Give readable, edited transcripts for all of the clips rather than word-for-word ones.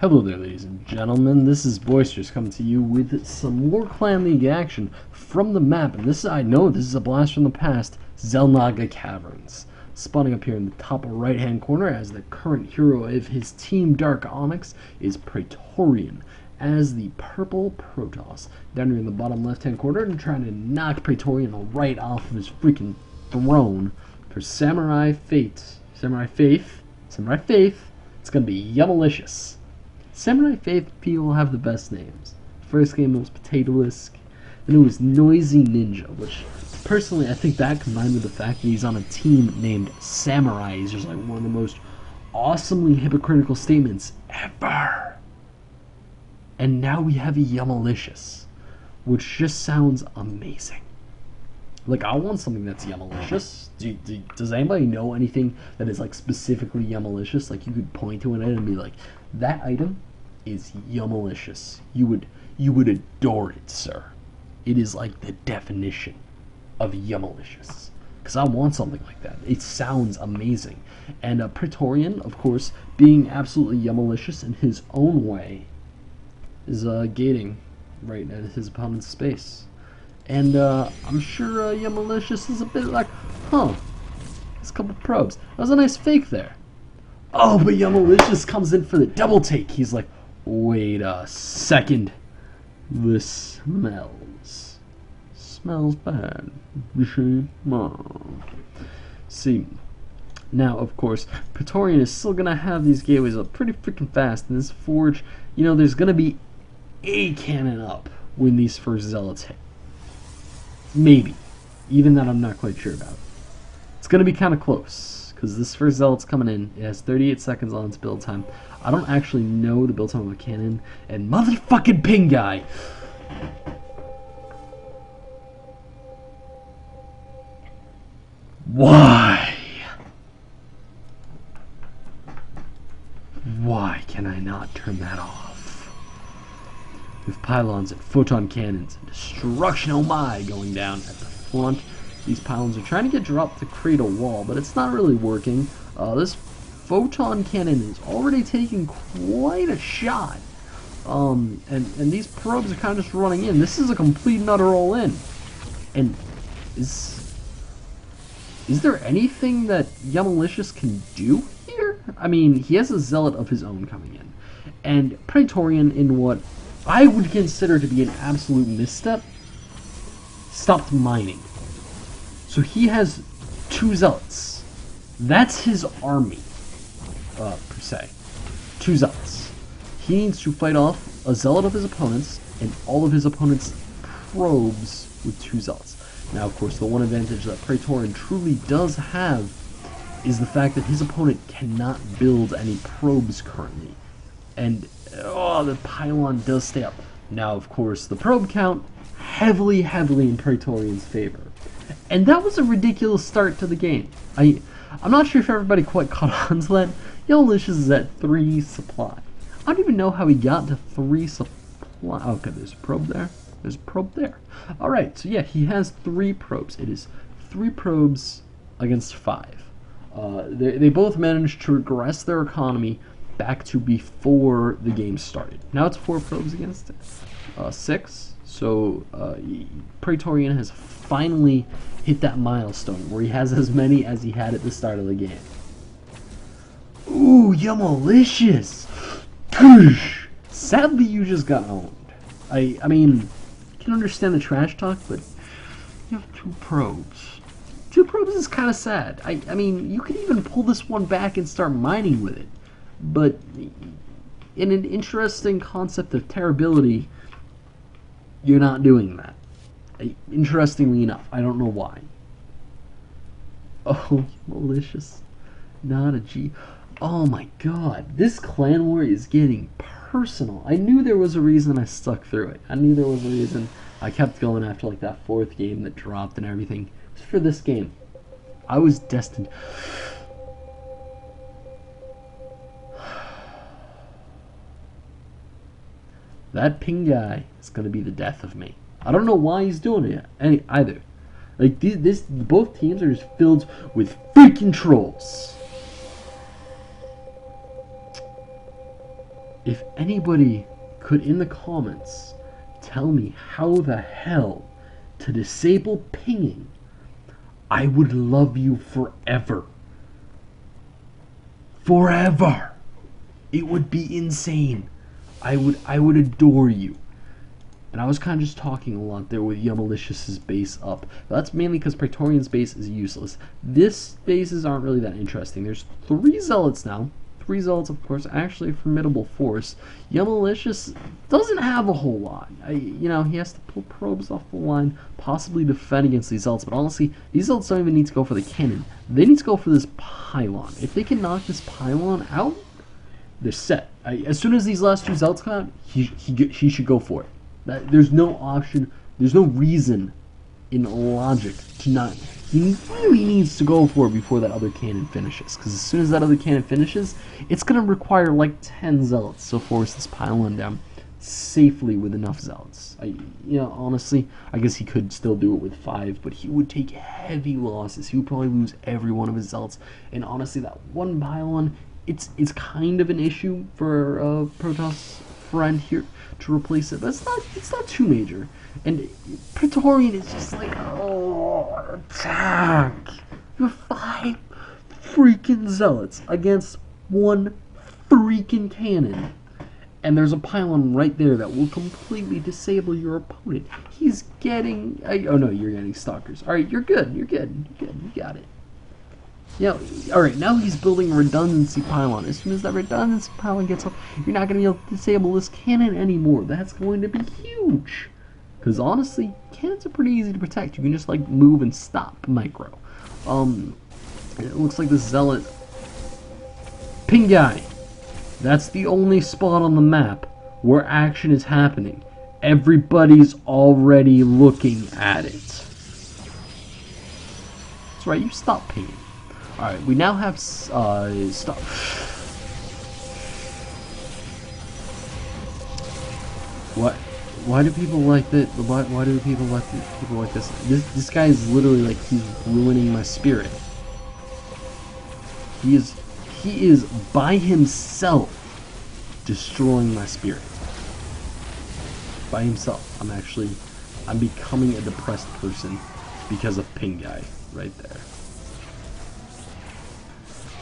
Hello there, ladies and gentlemen. This is Boisterous coming to you with some more Clan League action from the map. And this, I know this is a blast from the past, Xel'Naga Caverns. Spawning up here in the top right-hand corner as the current hero of his team, DarkOnyx, is Praetorian as the purple Protoss. Down here in the bottom left-hand corner and trying to knock Praetorian right off of his freaking throne for Samurai Faith. It's gonna be Yummalicious. Samurai Faith people have the best names. First game was Potatoisk, then it was Noisy Ninja, which personally I think that combined with the fact that he's on a team named Samurai is just like one of the most awesomely hypocritical statements ever. And now we have a Yummalicious, which just sounds amazing. Like, I want something that's Yummalicious. Does anybody know anything that is like specifically Yummalicious? Like, you could point to it and be like, that item is Yummalicious. You would adore it, sir. It is like the definition of Yummalicious. Because I want something like that. It sounds amazing. And Praetorian, of course, being absolutely Yummalicious in his own way, is gating right at his opponent's space. And I'm sure Yummalicious is a bit like, huh, there's a couple probes. That was a nice fake there. Oh, but Yummalicious comes in for the double take. He's like, wait a second. This smells bad. See, now, of course, Praetorian is still going to have these gateways up pretty freaking fast. And this forge, you know, there's going to be a cannon up when these first zealots hit. Maybe. Even that I'm not quite sure about. It's going to be kind of close, because this first zealot's coming in. It has 38 seconds on its build time. I don't actually know the build time of a cannon. And motherfucking ping guy! Why? Why can I not turn that off? With pylons and photon cannons and destruction oh my going down at the front. These pylons are trying to get dropped to create a wall, but it's not really working. This photon cannon is already taking quite a shot. And these probes are kind of just running in. This is a complete and utter all-in. And is there anything that Yummalicious can do here? I mean, he has a zealot of his own coming in. And Praetorian, in what I would consider to be an absolute misstep, stopped mining. So he has 2 zealots. That's his army, per se. 2 zealots. He needs to fight off a zealot of his opponents and all of his opponents' probes with 2 zealots. Now, of course, the one advantage that Praetorian truly does have is the fact that his opponent cannot build any probes currently. And, oh, the pylon does stay up. Now, of course, the probe count, heavily in Praetorian's favor. And that was a ridiculous start to the game. I'm not sure if everybody quite caught on to that. Yummalicious is at 3 supply. I don't even know how he got to 3 supply. Okay, there's a probe there. There's a probe there. Alright, so yeah, he has 3 probes. It is 3 probes against 5. They both managed to regress their economy back to before the game started. Now it's 4 probes against 6. So Praetorian has finally hit that milestone where he has as many as he had at the start of the game. Ooh, Yummalicious! Sadly, you just got owned. I mean, I can understand the trash talk, but you have 2 probes. 2 probes is kind of sad. I mean, you could even pull this one back and start mining with it. But in an interesting concept of terribility, you're not doing that. Interestingly enough, I don't know why. Oh, malicious. Not a G. Oh my god, this clan war is getting personal. I knew there was a reason I stuck through it. I knew there was a reason I kept going after like that 4th game that dropped and everything. It was for this game. I was destined. That ping guy is going to be the death of me. I don't know why he's doing it either. Like, both teams are just filled with freaking trolls. if anybody could in the comments tell me how the hell to disable pinging, I would love you forever. Forever. It would be insane. I would adore you. And I was kind of just talking a lot there with Yummalicious' base up. That's mainly because Praetorian's base is useless. This bases aren't really that interesting. There's 3 Zealots now. 3 Zealots, of course, actually a formidable force. Yummalicious doesn't have a whole lot. He has to pull probes off the line, possibly defend against these Zealots. But honestly, these Zealots don't even need to go for the cannon. They need to go for this pylon. If they can knock this pylon out, they're set. As soon as these last 2 Zealots come out, he should go for it. There's no option. There's no reason in logic to not. He really needs to go for it before that other cannon finishes. Because as soon as that other cannon finishes, it's going to require like 10 Zealots to force this pylon down safely with enough Zealots. Honestly, I guess he could still do it with 5, but he would take heavy losses. He would probably lose every one of his Zealots. And honestly, that one pylon, it's kind of an issue for Protoss friend here to replace it, but it's not too major. And Praetorian is just like, oh, attack! You have 5 freaking Zealots against 1 freaking cannon, and there's a pylon right there that will completely disable your opponent. He's getting, oh no, you're getting stalkers. All right, you're good, you got it. Alright, now he's building a redundancy pylon. As soon as that redundancy pylon gets up, you're not going to be able to disable this cannon anymore. That's going to be huge. Because honestly, cannons are pretty easy to protect. You can just like move and stop micro. It looks like this Zealot ping guy. That's the only spot on the map where action is happening. Everybody's already looking at it. That's right, you stop pinging. Alright, we now have stuff. What? Why do people like that? Why do people like this? This guy is literally like, he's ruining my spirit. He is by himself destroying my spirit. By himself. I'm becoming a depressed person because of Ping Guy right there.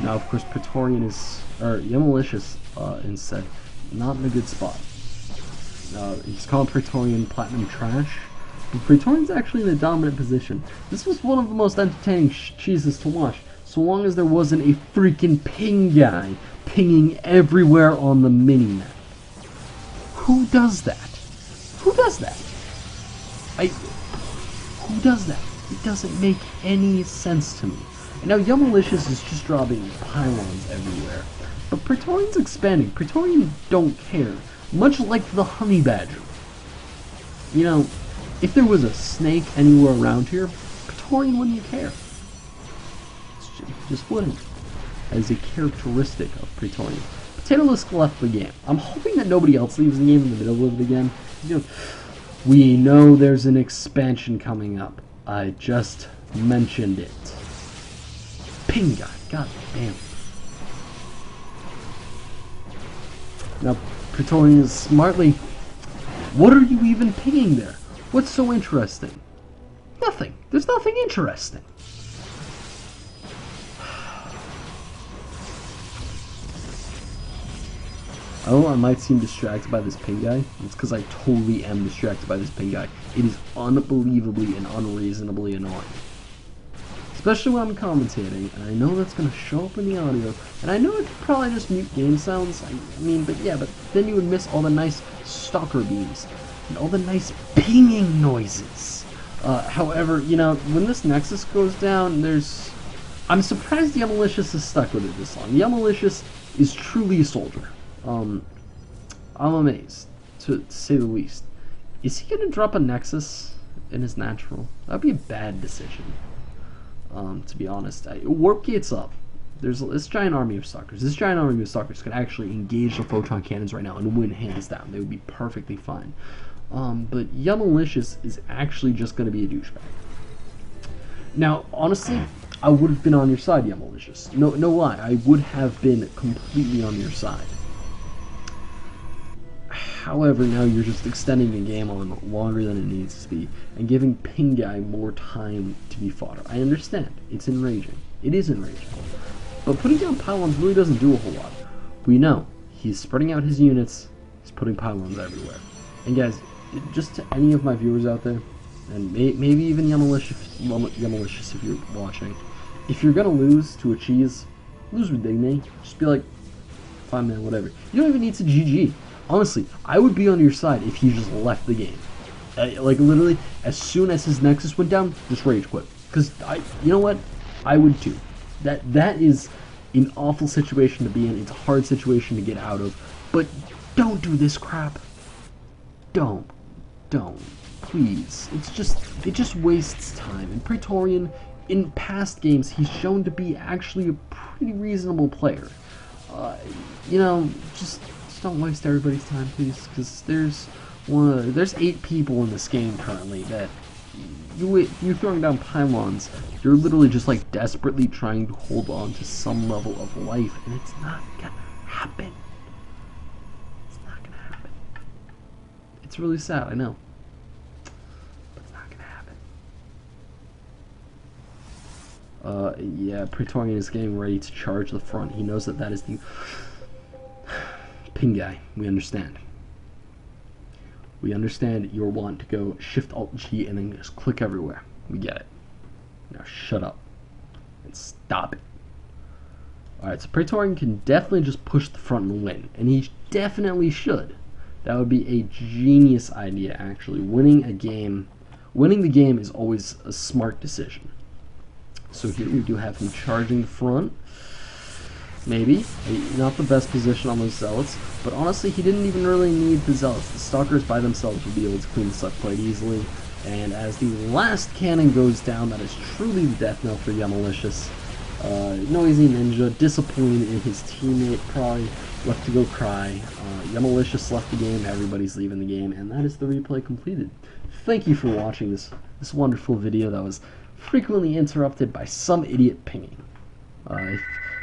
Now, of course, Praetorian Yummalicious instead, not in a good spot. He's called Praetorian Platinum Trash. And Praetorian's actually in a dominant position. This was one of the most entertaining cheeses to watch, so long as there wasn't a freaking ping guy pinging everywhere on the mini-map. Who does that? Who does that? Who does that? It doesn't make any sense to me. And now Yummalicious is just dropping pylons everywhere. But Praetorian's expanding. Praetorian don't care. Much like the honey badger. If there was a snake anywhere around here, Praetorian wouldn't care. Just wouldn't. As a characteristic of Praetorian. Potatolisk left the game. I'm hoping that nobody else leaves the game in the middle of it again. We know there's an expansion coming up. I just mentioned it. Ping guy, god damn. Now, Praetorian is smartly, what are you even pinging there? What's so interesting? Nothing. There's nothing interesting. I might seem distracted by this ping guy. It's because I totally am distracted by this ping guy. It is unbelievably and unreasonably annoying. Especially when I'm commentating, and I know that's going to show up in the audio, and I know it could probably just mute game sounds, but then you would miss all the nice stalker beams, and all the nice pinging noises. However, when this Nexus goes down, I'm surprised Yummalicious is stuck with it this long. Yummalicious is truly a soldier. I'm amazed, to say the least. Is he going to drop a Nexus in his natural? That would be a bad decision. To be honest. Warp Gate's up. There's this giant army of stalkers. This giant army of stalkers could actually engage the photon cannons right now and win hands down. They would be perfectly fine. But Yummalicious is actually just going to be a douchebag. Now, honestly, I would have been on your side, Yummalicious. No lie. I would have been completely on your side. However, now you're just extending the game on longer than it needs to be and giving Ping Guy more time to be fodder. I understand. It's enraging. It is enraging. But putting down pylons really doesn't do a whole lot. We know he's spreading out his units. He's putting pylons everywhere. And guys, just to any of my viewers out there, and maybe even Yamalicious if you're watching, if you're going to lose to a cheese, lose with dignity. Just be like, fine man, whatever. You don't even need to GG. Honestly, I would be on your side if he just left the game. Like literally, as soon as his Nexus went down, just rage quit. Because you know what? I would too. That is an awful situation to be in. It's a hard situation to get out of. But don't do this crap. Don't. Please. It just wastes time. And Praetorian, in past games, he's shown to be actually a pretty reasonable player. You know, just don't waste everybody's time, please, because there's 8 people in this game currently that you throwing down pylons, you're literally just like desperately trying to hold on to some level of life, and it's not gonna happen. It's not gonna happen. It's really sad, I know, but it's not gonna happen. Yeah, Praetorian is getting ready to charge the front. He knows that is the Ping Guy. We understand. We understand your want to go Shift-Alt-G and then just click everywhere. We get it. Now shut up and stop it. Alright, so Praetorian can definitely just push the front and win, and he definitely should. That would be a genius idea, actually. Winning the game is always a smart decision. So here we do have him charging the front. Maybe. Not the best position on those Zealots, but honestly, he didn't even really need the Zealots. The Stalkers by themselves would be able to clean this up quite easily. And as the last cannon goes down, that is truly the death knell for Yamalicious. Noisy Ninja, disappointed in his teammate, probably left to go cry. Yamalicious left the game, everybody's leaving the game, and that is the replay completed. Thank you for watching this wonderful video that was frequently interrupted by some idiot pinging.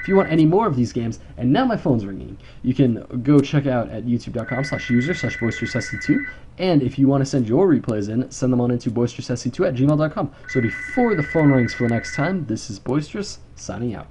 If you want any more of these games, and now my phone's ringing, you can go check out at youtube.com/user/boisteroussc2, and if you want to send your replays in, send them on into boisteroussc2@gmail.com. So before the phone rings for the next time, this is Boisterous, signing out.